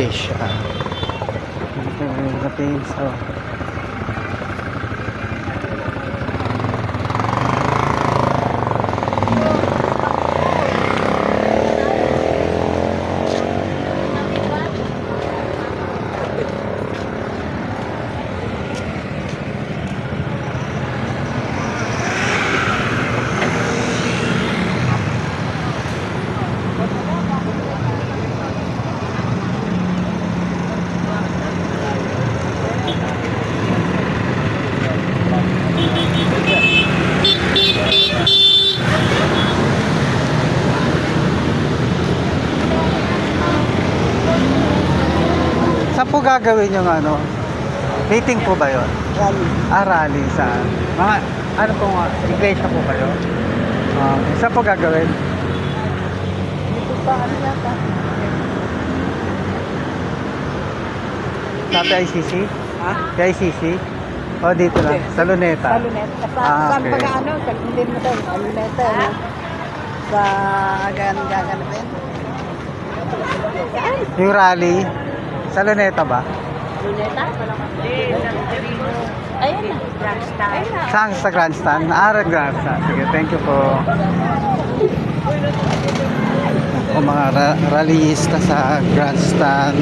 Asia. Dito natin sa saan po gagawin yung ano? Meeting po ba yun? Rally. Rally saan? Mga, ano po nga, iglesia po kayo? Saan po gagawin? Dito pa, ano yata? Sa PICC? Ha? PICC? O dito lang, sa Luneta? Sa Luneta. Saan Okay. pa ano? Hindi mo daw. Sa Luneta. Ano? Sa gaganapin. Yung rally, sa Luneta ba? Luneta? Ayun na. Grandstand. Saan sa Grandstand? Grandstand. Sige, thank you po. O mga rallyista sa Grandstand.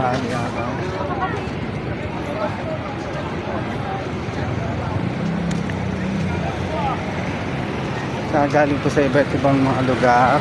Rally ata. Galing po sa iba't ibang mga lugar.